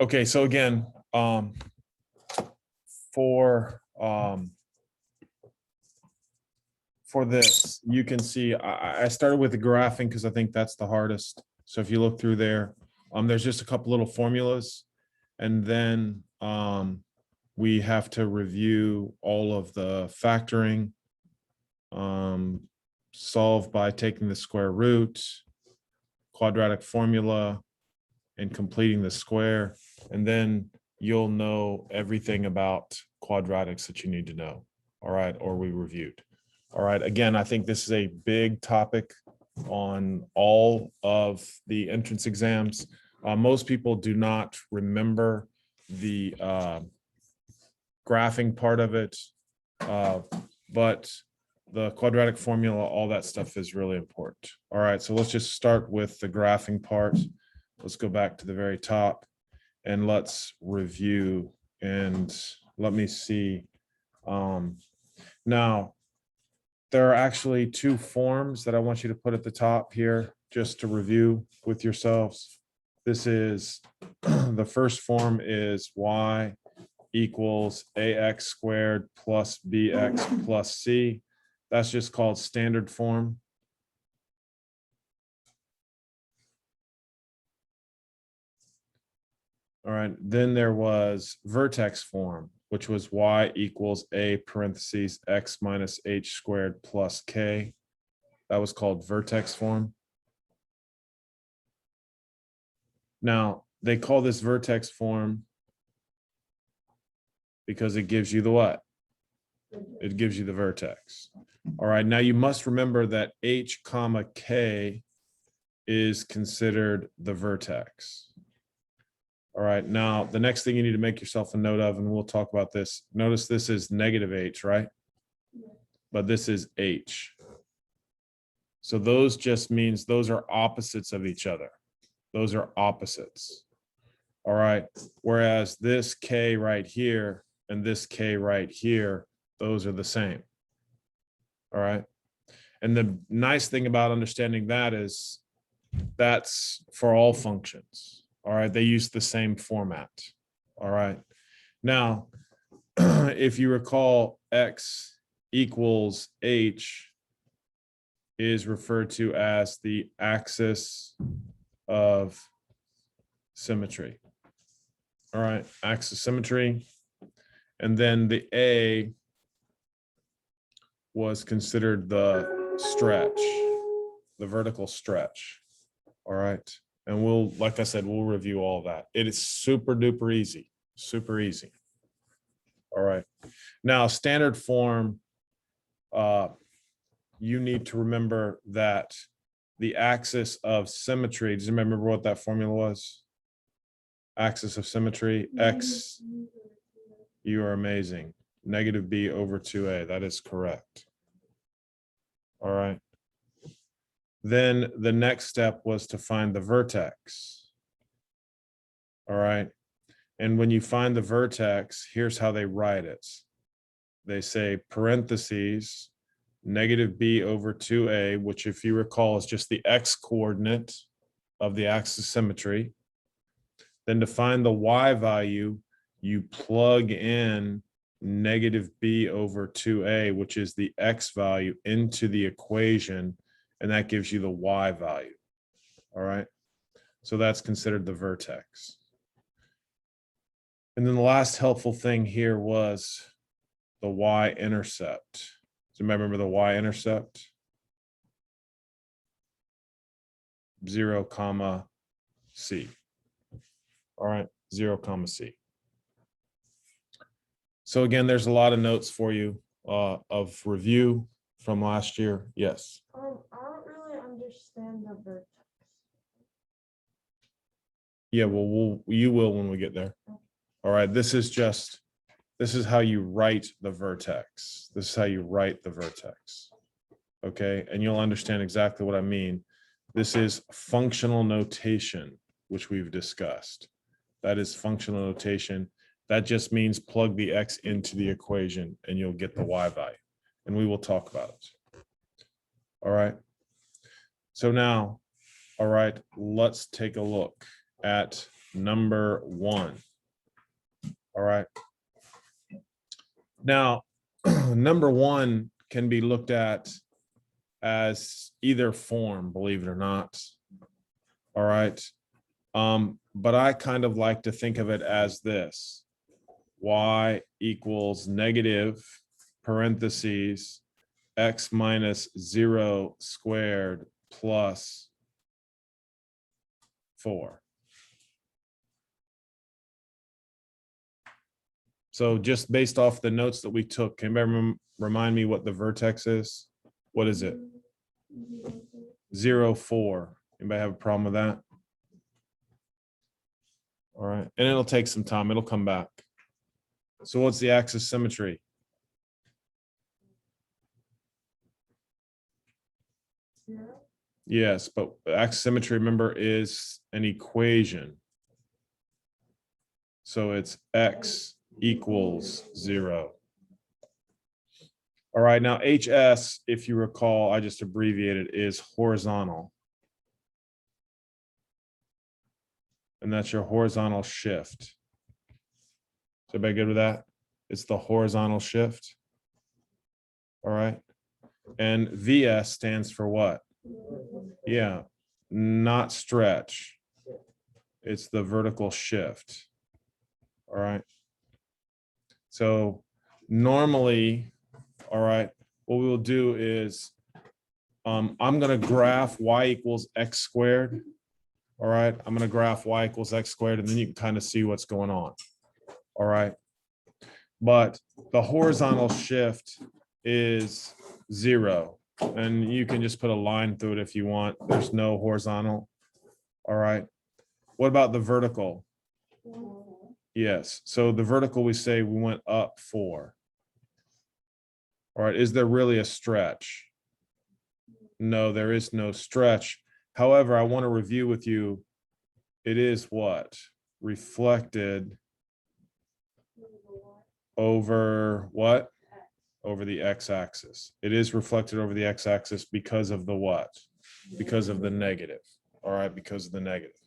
Okay, so again, for this, you can see I started with the graphing because I think that's the hardest. So if you look through there, there's just a couple little formulas, and then we have to review all of the factoring, solve by taking the square root, quadratic formula, and completing the square. And then you'll know everything about quadratics that you need to know. All right, or we reviewed. All right, again, I think this is a big topic on all of the entrance exams. Most people do not remember the graphing part of it, but the quadratic formula, all that stuff is really important. All right, so let's just start with the graphing part. Let's go back to the very top and let's review, and let me see. Now, there are actually two forms that I want you to put at the top here, just to review with yourselves. This is, the first form is y equals ax squared plus bx plus c. That's just called standard form. All right, then there was vertex form, which was y equals a parentheses x minus h squared plus k. That was called vertex form. Now, they call this vertex form because it gives you the what? It gives you the vertex. All right, now you must remember that h comma k is considered the vertex. All right, now the next thing you need to make yourself a note of, and we'll talk about this. Notice this is negative h, right? But this is h. So those just means those are opposites of each other. Those are opposites. All right, whereas this k right here and this k right here, those are the same. All right, and the nice thing about understanding that is that's for all functions. All right, they use the same format. All right, now if you recall, x equals h is referred to as the axis of symmetry. All right, axis symmetry. And then the a was considered the stretch, the vertical stretch. All right. And we'll, like I said, we'll review all that. It is super duper easy, super easy. All right. Now, standard form, you need to remember that the axis of symmetry, do you remember what that formula was? Axis of symmetry, x, you are amazing. Negative b over 2a, that is correct. All right. Then the next step was to find the vertex. All right. And when you find the vertex, here's how they write it. They say parentheses, negative b over 2a, which if you recall is just the x coordinate of the axis of symmetry. Then to find the y value, you plug in negative b over 2a, which is the x value, into the equation, and that gives you the y value. All right, so that's considered the vertex. And then the last helpful thing here was the y-intercept. So remember the y-intercept? 0, comma c. All right, 0, comma c. So again, there's a lot of notes for you of review from last year. Yes. I don't really understand the vertex. Yeah, well, you will when we get there. All right, this is how you write the vertex. This is how you write the vertex. Okay, and you'll understand exactly what I mean. This is functional notation, which we've discussed. That is functional notation. That just means plug the x into the equation and you'll get the y value. And we will talk about it. All right. So now, all right, let's take a look at number 1. All right. Now, number 1 can be looked at as either form, believe it or not. All right. But I kind of like to think of it as this: y equals negative parentheses x minus 0 squared plus 4. So just based off the notes that we took, can you remind me what the vertex is? What is it? 0, 4. Anybody have a problem with that? All right, and it'll take some time. It'll come back. So what's the axis symmetry? Yes, but axis symmetry, remember, is an equation. So it's x equals 0. All right, now HS, if you recall, I just abbreviated, is horizontal. And that's your horizontal shift. Is everybody good with that? It's the horizontal shift. All right. And VS stands for what? Yeah, not stretch. It's the vertical shift. All right. So normally, all right, what we will do is I'm going to graph y equals x squared. All right, I'm going to graph y equals x squared, and then you can kind of see what's going on. All right. But the horizontal shift is 0. And you can just put a line through it if you want. There's no horizontal. All right. What about the vertical? Yes. So the vertical, we say we went up 4. All right. Is there really a stretch? No, there is no stretch. However, I want to review with you. It is what? Reflected over what? Over the x-axis. It is reflected over the x-axis because of the what? Because of the negative. All right, because of the negative.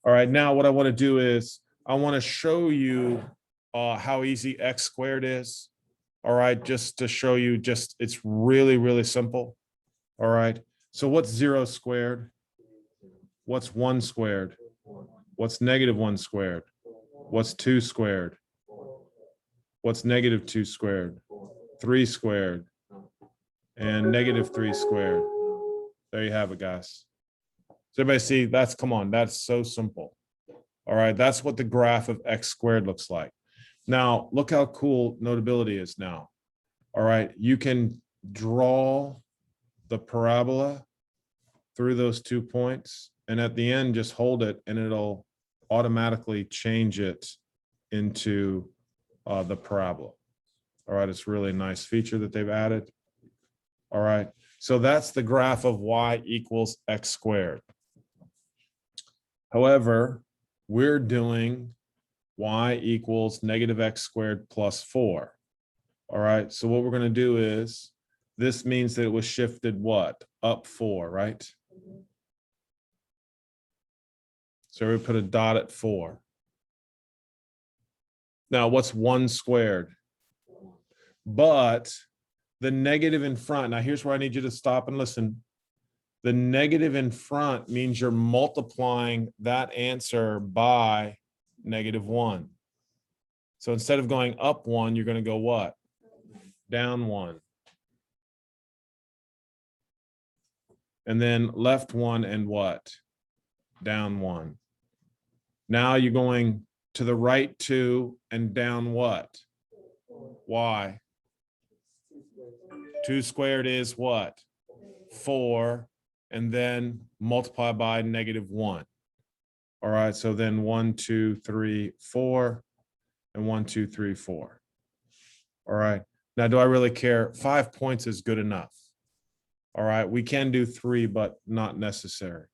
All right, now what I want to do is I want to show you how easy x squared is. All right, just to show you, just it's really, really simple. All right, so what's 0 squared? What's 1 squared? What's negative 1 squared? What's 2 squared? What's negative 2 squared? 3 squared. And negative 3 squared. There you have it, guys. So everybody see, that's, come on, that's so simple. All right, that's what the graph of x squared looks like. Now, look how cool notability is now. All right, you can draw the parabola through those 2 points, and at the end, just hold it, and it'll automatically change it into the parabola. All right, it's really a nice feature that they've added. All right, so that's the graph of y equals x squared. However, we're doing y equals negative x squared plus 4. All right, so what we're going to do is, this means that it was shifted what? Up 4, right? So we put a dot at 4. Now, what's 1 squared? But the negative in front, now here's where I need you to stop and listen. The negative in front means you're multiplying that answer by -1. So instead of going up 1, you're going to go what? Down 1. And then left 1 and what? Down 1. Now you're going to the right 2 and down what? Y. 2 squared is what? 4. And then multiply by -1. All right, so then 1, 2, 3, 4, and 1, 2, 3, 4. All right, now do I really care? 5 points is good enough. All right, we can do 3, but not necessary.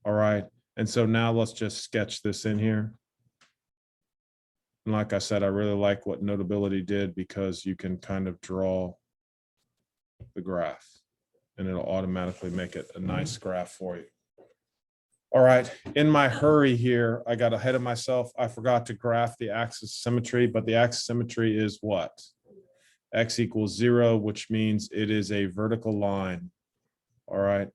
All right, and so now let's just sketch this in here. And like I said, I really like what Notability did because you can kind of draw the graph and it'll automatically make it a nice graph for you. All right, in my hurry here, I got ahead of myself. I forgot to graph the axis symmetry, but the axis symmetry is what? X equals 0, which means it is a vertical line. All right.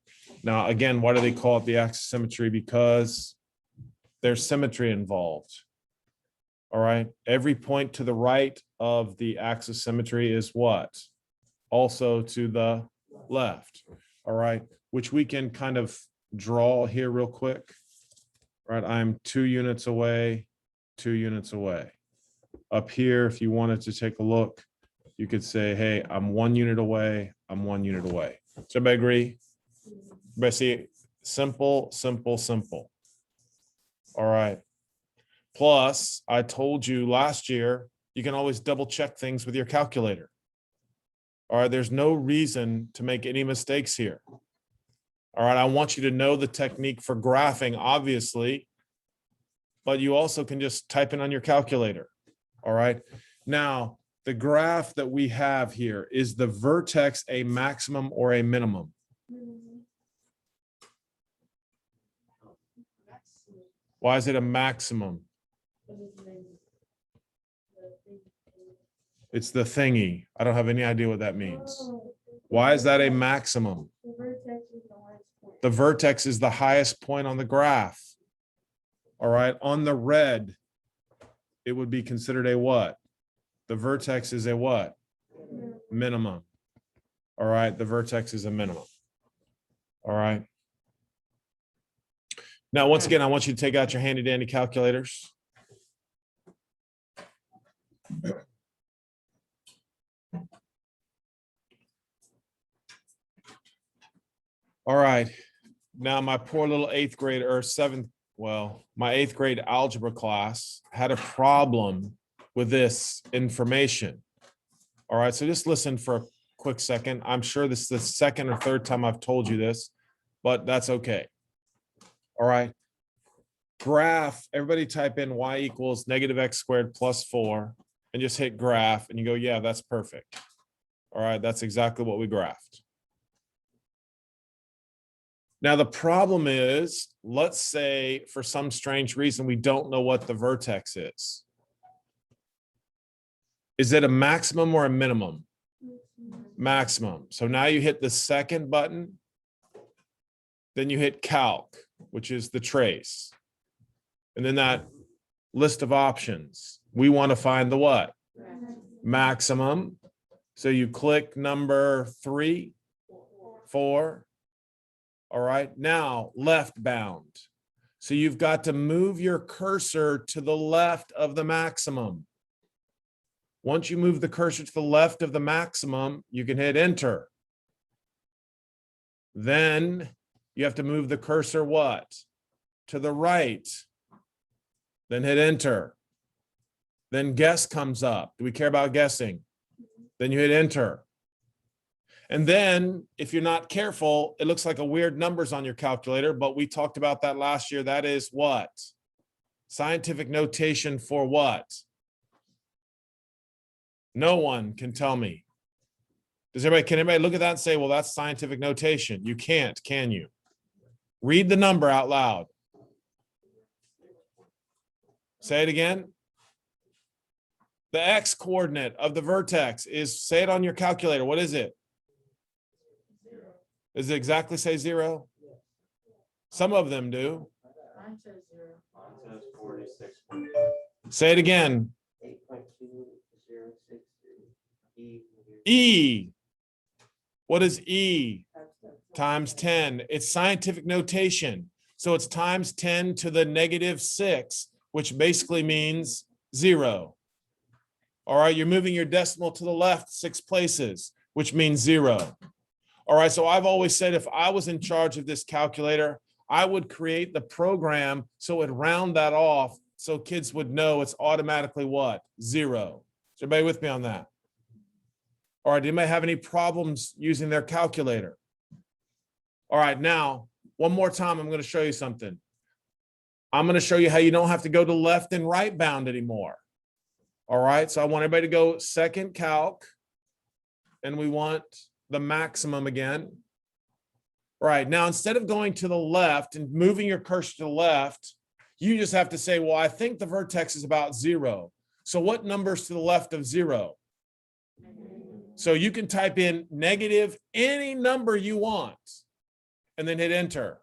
Now, again, why do they call it the axis symmetry? Because there's symmetry involved. All right. Every point to the right of the axis symmetry is what? Also to the left. All right. Which we can kind of draw here real quick. Right. I'm 2 units away, 2 units away. Up here, if you wanted to take a look, you could say, hey, I'm 1 unit away, I'm 1 unit away. Does everybody agree? Everybody see? Simple, simple, simple. All right. Plus, I told you last year, you can always double check things with your calculator. All right, there's no reason to make any mistakes here. All right, I want you to know the technique for graphing, obviously, but you also can just type in on your calculator. All right. Now, the graph that we have here, is the vertex a maximum or a minimum? Why is it a maximum? It's the thingy. I don't have any idea what that means. Why is that a maximum? The vertex is the highest point on the graph. All right. On the red, it would be considered a what? The vertex is a what? Minimum. All right. The vertex is a minimum. All right. Now, once again, I want you to take out your handy dandy calculators. All right. Now, my poor little 8th grade or 7th, well, my 8th grade algebra class had a problem with this information. All right. So just listen for a quick second. I'm sure this is the 2nd or 3rd time I've told you this, but that's okay. All right. Graph, everybody type in y equals -x squared plus 4 and just hit graph and you go, yeah, that's perfect. All right. That's exactly what we graphed. Now, the problem is, let's say for some strange reason, we don't know what the vertex is. Is it a maximum or a minimum? Maximum. So now you hit the 2nd button, then you hit calc, which is the trace. And then that list of options, we want to find the what? Maximum. So you click number 3, 4. All right, now left bound. So you've got to move your cursor to the left of the maximum. Once you move the cursor to the left of the maximum, you can hit enter. Then you have to move the cursor what? To the right. Then hit enter. Then guess comes up. Do we care about guessing? Then you hit enter. And then if you're not careful, it looks like a weird numbers on your calculator, but we talked about that last year. That is what? Scientific notation for what? No one can tell me. Can everybody look at that and say, well, that's scientific notation? You can't, can you? Read the number out loud. Say it again. The x coordinate of the vertex is, say it on your calculator. What is it? Does it exactly say 0? Some of them do. Say it again. E. What is E? Times 10. It's scientific notation. So it's times 10 to the -6, which basically means 0. All right, you're moving your decimal to the left 6 places, which means 0. All right, so I've always said if I was in charge of this calculator, I would create the program so it round that off so kids would know it's automatically what? 0. Is everybody with me on that? All right, anybody have any problems using their calculator? All right, now, one more time, I'm going to show you something. I'm going to show you how you don't have to go to left and right bound anymore. All right, so I want everybody to go 2nd calc, and we want the maximum again. Right, now instead of going to the left and moving your cursor to the left, you just have to say, well, I think the vertex is about 0. So what number's to the left of 0? So you can type in negative any number you want and then hit enter.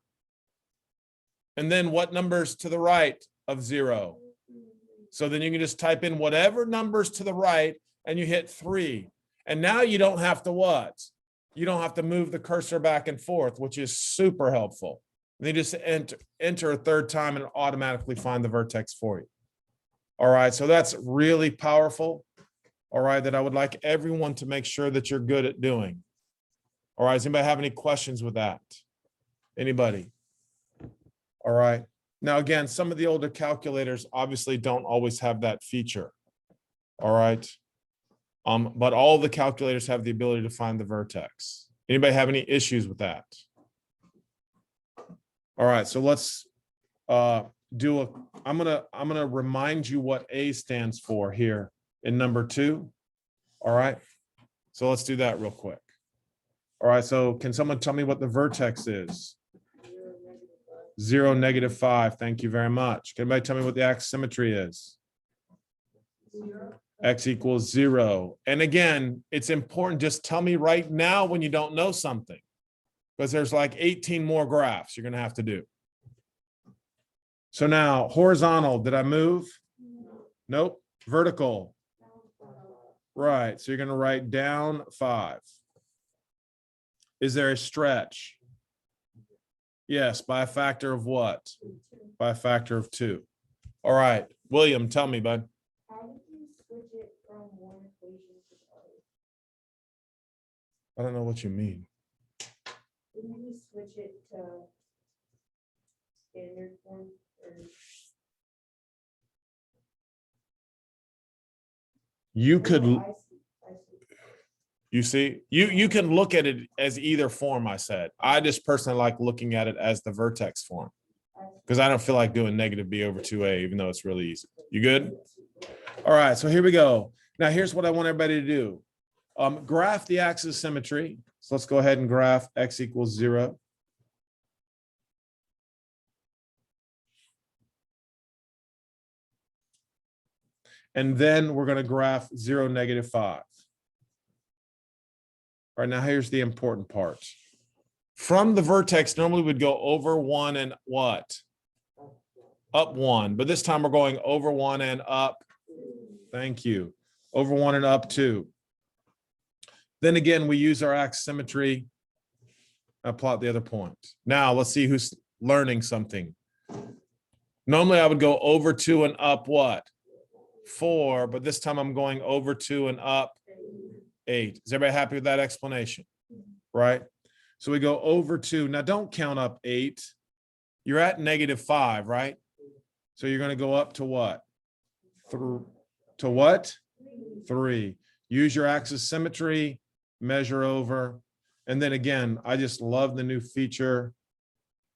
And then what number's to the right of 0? So then you can just type in whatever number's to the right and you hit 3. And now you don't have to what? You don't have to move the cursor back and forth, which is super helpful. And then you just enter a third time and automatically find the vertex for you. All right, so that's really powerful. All right, that I would like everyone to make sure that you're good at doing. All right, does anybody have any questions with that? Anybody? All right. Now, again, some of the older calculators obviously don't always have that feature. All right. But all the calculators have the ability to find the vertex. Anybody have any issues with that? All right, so let's I'm gonna remind you what A stands for here in number 2. All right, so let's do that real quick. All right, so can someone tell me what the vertex is? 0, -5. Thank you very much. Can anybody tell me what the axisymmetry is? 0. X equals 0. And again, it's important. Just tell me right now when you don't know something, because there's like 18 more graphs you're going to have to do. So now horizontal, did I move? Nope. Vertical. Right. So you're going to write down 5. Is there a stretch? Yes. By a factor of what? By a factor of 2. All right. William, tell me, bud. How did you switch it from one equation to the other? I don't know what you mean. Didn't you switch it to standard form? You could, I see. you can look at it as either form, I said. I just personally like looking at it as the vertex form, because I don't feel like doing negative b over 2a, even though it's really easy. You good? All right, so here we go. Now here's what I want everybody to do. Graph the axis symmetry. So let's go ahead and graph x equals 0. And then we're going to graph 0, -5. All right, now here's the important part. From the vertex, normally we'd go over 1 and what? Up 1. But this time we're going over 1 and up. Thank you. Over 1 and up 2. Then again, we use our axisymmetry. I plot the other point. Now let's see who's learning something. Normally I would go over 2 and up what? 4, but this time I'm going over 2 and up 8. Is everybody happy with that explanation? Right? So we go over 2. Now don't count up 8. You're at -5, right? So you're going to go up to what? To what? 3. Use your axis symmetry, measure over. And then again, I just love the new feature.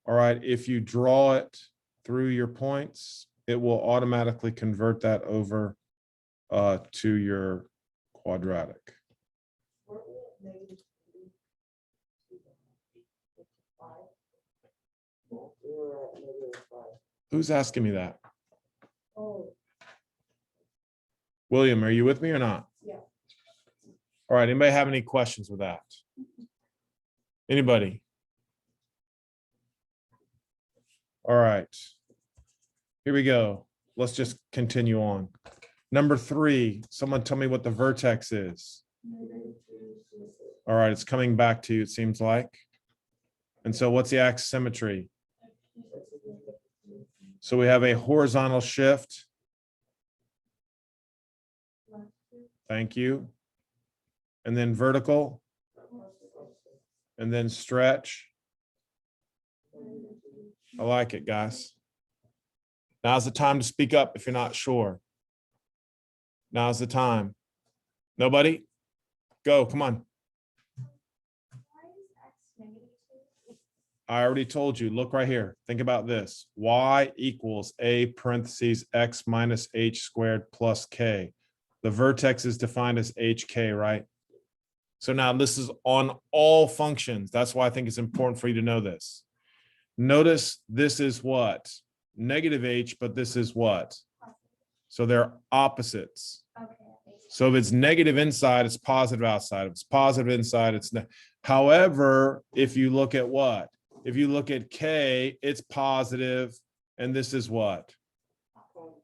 All right, if you draw it through your points, it will automatically convert that over to your quadratic. Who's asking me that? Oh, William, are you with me or not? yeah. All right, anybody have any questions with that? Anybody? All right, here we go. Let's just continue on. Number 3, someone tell me what the vertex is. All right, it's coming back to you, it seems like. And so what's the axisymmetry? So we have a horizontal shift. Thank you. And then vertical. And then stretch. I like it, guys. Now's the time to speak up if you're not sure. Now's the time. Nobody? Go, come on. I already told you, look right here. Think about this. Y equals a parentheses x minus h squared plus k. The vertex is defined as hk, right? So now this is on all functions. That's why I think it's important for you to know this. Notice this is what? Negative h, but this is what? So they're opposites. Okay. So if it's negative inside, it's positive outside. If it's positive inside, it's however, if you look at what? If you look at K, it's positive, and this is what?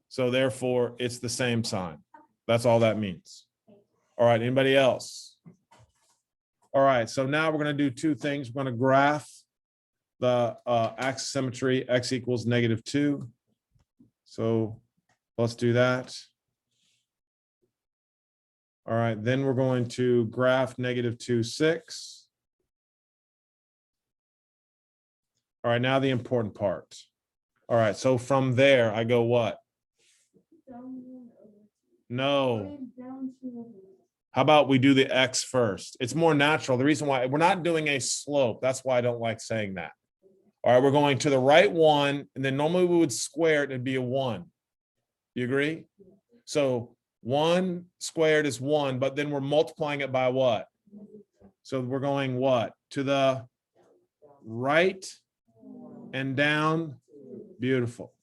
So therefore, it's the same sign. That's all that means. All right, anybody else? All right, so now we're going to do two things. We're going to graph the axis symmetry, x equals -2. So let's do that. All right, then we're going to graph -2, 6. All right, now the important part. All right, so from there, I go what? No. How about we do the x first? It's more natural. The reason why we're not doing a slope, that's why I don't like saying that. All right, we're going to the right one, and then normally we would square it, it'd be a 1. You agree? So 1 squared is 1, but then we're multiplying it by what? So we're going what? To the right and down. Beautiful.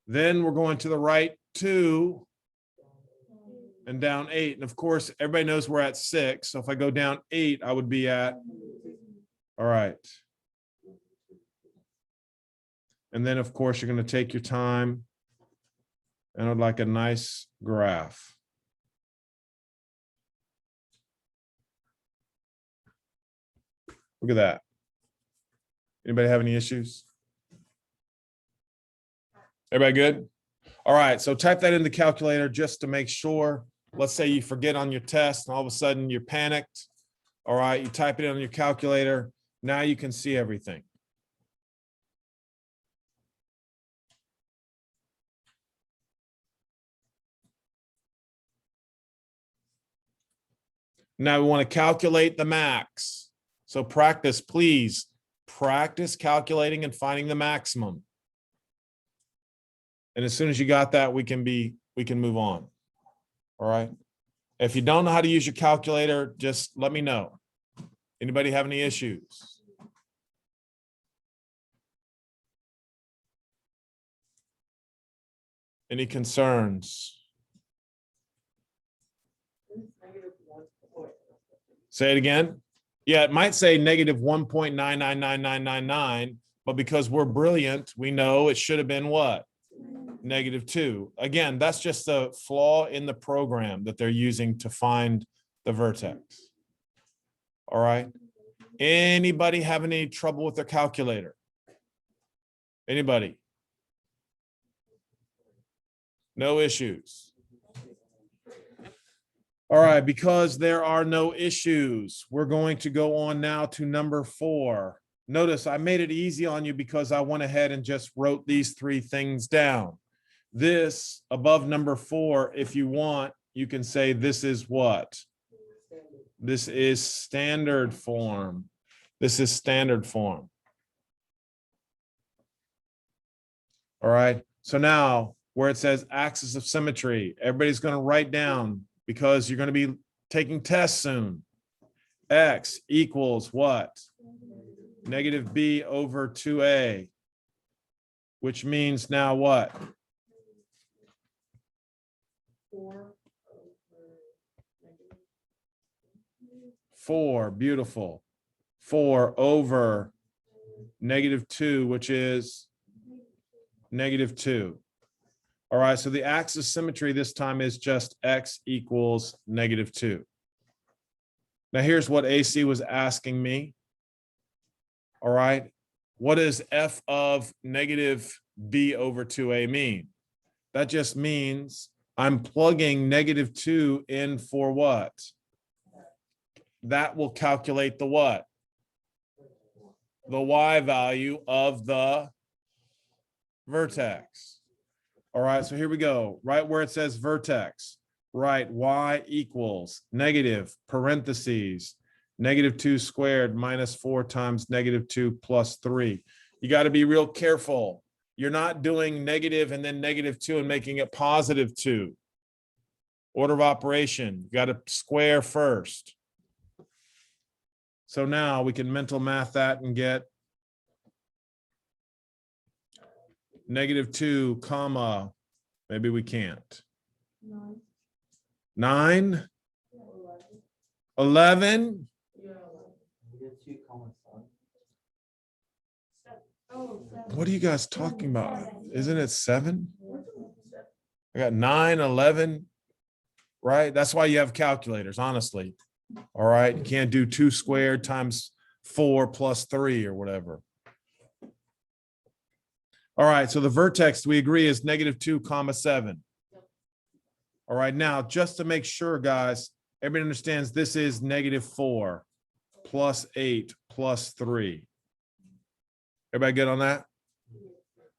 Then we're going to the right 2 and down 8. And of course, everybody knows we're at 6. So if I go down 8, I would be at, all right. And then of course, you're going to take your time and I'd like a nice graph. Look at that. Anybody have any issues? Everybody good? All right, so type that in the calculator just to make sure. Let's say you forget on your test and all of a sudden you're panicked. All right, you type it in on your calculator. Now you can see everything. Now we want to calculate the max. So practice, please. Practice calculating and finding the maximum. And as soon as you got that, we can move on. All right. If you don't know how to use your calculator, just let me know. Anybody have any issues? Any concerns? Say it again. Yeah, it might say -1.9999999, but because we're brilliant, we know it should have been what? -2. Again, that's just a flaw in the program that they're using to find the vertex. All right. Anybody have any trouble with their calculator? Anybody? No issues. All right, because there are no issues, we're going to go on now to number 4. Notice I made it easy on you because I went ahead and just wrote these 3 things down. This above number 4, if you want, you can say this is what? This is standard form. This is standard form. All right, so now where it says axis of symmetry, everybody's going to write down, because you're going to be taking tests soon. X equals what? -b over 2a, which means now what? 4, beautiful. 4 over -2, which is -2. All right, so the axis symmetry this time is just x equals -2. Now here's what AC was asking me. All right, what does f of -b over 2a mean? That just means I'm plugging -2 in for what? That will calculate the what? The y value of the vertex. All right, so here we go. Right where it says vertex, write y equals negative parentheses -2 squared minus 4 times -2 plus 3. You got to be real careful. You're not doing negative and then -2 and making it +2. Order of operation, you got to square first. So now we can mental math that and get -2, comma, maybe we can't. 9, 11. What are you guys talking about? Isn't it 7? I got 9, 11, right? That's why you have calculators, honestly. All right, you can't do 2 squared times 4 plus 3 or whatever. All right, so the vertex we agree is -2, comma 7. All right, now just to make sure, guys, everybody understands this is -4 plus 8 plus 3. Everybody good on that?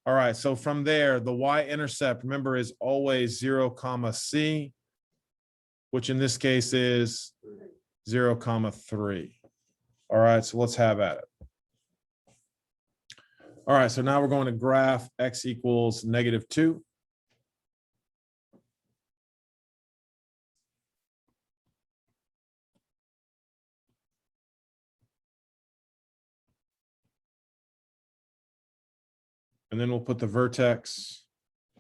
All right, so from there, the y-intercept, remember, is always 0, comma c, which in this case is 0, comma 3. All right, so let's have at it. All right, so now we're going to graph x equals -2. And then we'll put the vertex.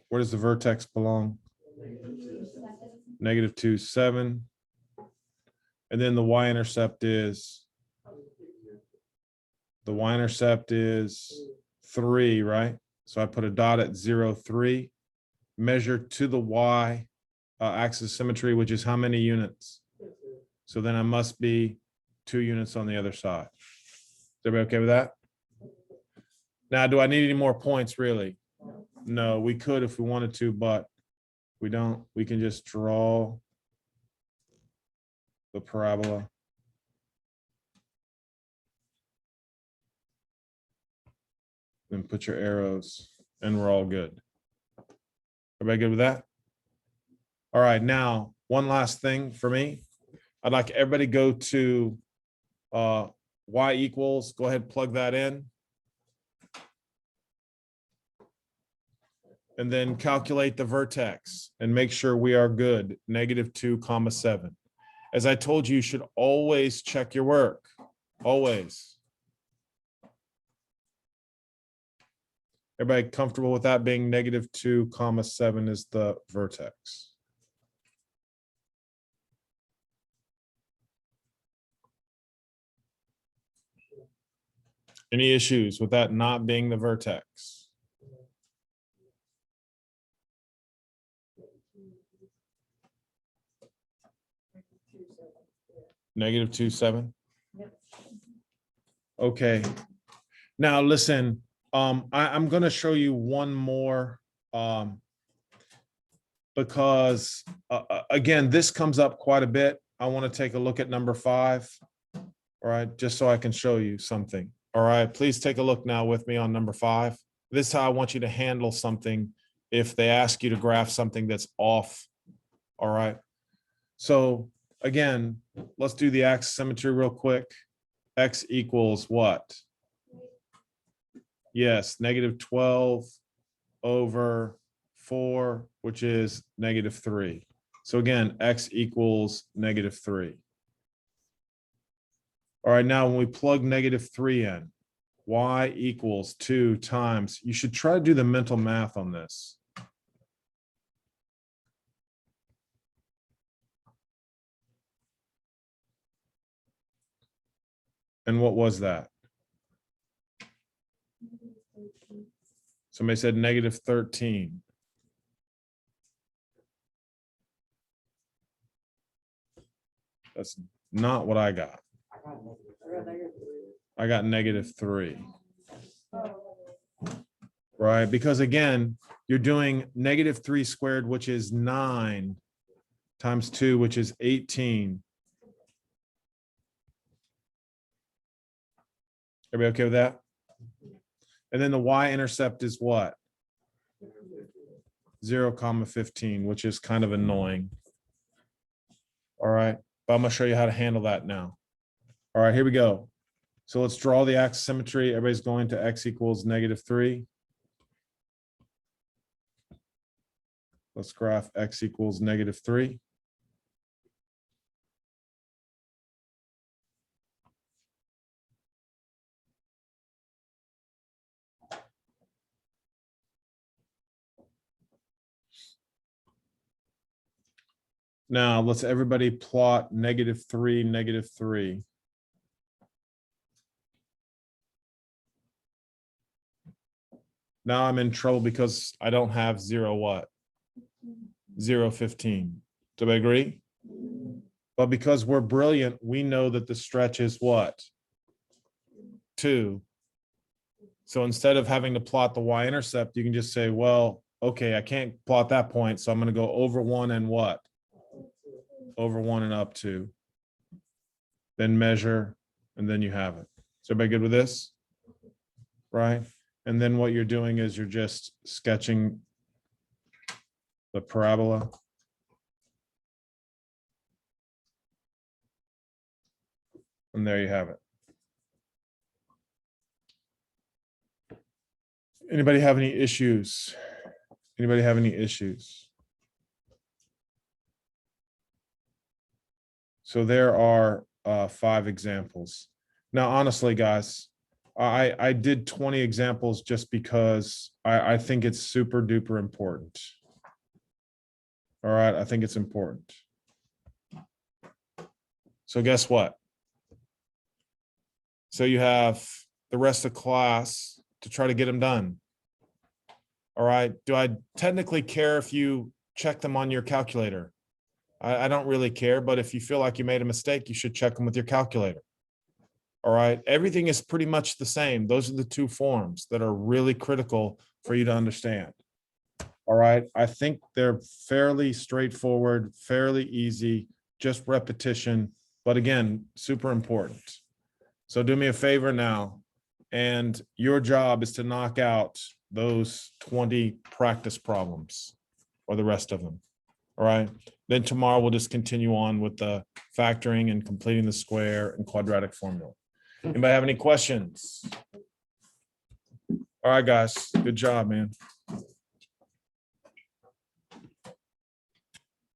Where does the vertex belong? -2, 7. And then the y-intercept is, 3, right? So I put a dot at 0, 3. Measure to the y axis symmetry, which is how many units? So then I must be 2 units on the other side. Is everybody okay with that? Now, do I need any more points, really? No, we could if we wanted to, but we don't. We can just draw the parabola. And put your arrows, and we're all good. Everybody good with that? All right, now, one last thing for me. I'd like everybody go to y equals, go ahead, plug that in. And then calculate the vertex and make sure we are good, -2, comma 7. As I told you, you should always check your work, always. Everybody comfortable with that being -2, comma 7 is the vertex? Any issues with that not being the vertex? -2, 7. Okay. Now listen, I'm going to show you one more because again, this comes up quite a bit. I want to take a look at number 5. All right, just so I can show you something. All right, please take a look now with me on number 5. This is how I want you to handle something if they ask you to graph something that's off. All right. So again, let's do the axis symmetry real quick. X equals what? Yes, -12 over 4, which is -3. So again, x equals -3. All right, now when we plug -3 in, y equals 2 times, you should try to do the mental math on this. And what was that? Somebody said -13. That's not what I got. I got -3. Right, because again, you're doing -3 squared, which is 9 times 2, which is 18. Everybody okay with that? And then the y-intercept is what? 0, comma 15, which is kind of annoying. All right, but I'm gonna show you how to handle that now. All right, here we go. So let's draw the axis symmetry. Everybody's going to x equals -3. Let's graph x equals -3. Now let's everybody plot -3, -3. Now I'm in trouble because I don't have 0 what? 0, 15. Do I agree? But because we're brilliant, we know that the stretch is what? 2. So instead of having to plot the y-intercept, you can just say, well, okay, I can't plot that point, so I'm going to go over 1 and what? Over 1 and up 2. Then measure, and then you have it. Is everybody good with this? Right? And then what you're doing is you're just sketching the parabola. And there you have it. Anybody have any issues? Anybody have any issues? So there are 5 examples. Now, honestly, guys, I did 20 examples just because I think it's super duper important. All right, I think it's important. So guess what? So you have the rest of class to try to get them done. All right, do I technically care if you check them on your calculator? I don't really care, but if you feel like you made a mistake, you should check them with your calculator. All right, everything is pretty much the same. Those are the 2 forms that are really critical for you to understand. All right, I think they're fairly straightforward, fairly easy, just repetition, but again, super important. So do me a favor now, and your job is to knock out those 20 practice problems or the rest of them. All right, then tomorrow we'll just continue on with the factoring and completing the square and quadratic formula. Anybody have any questions? All right, guys, good job, man.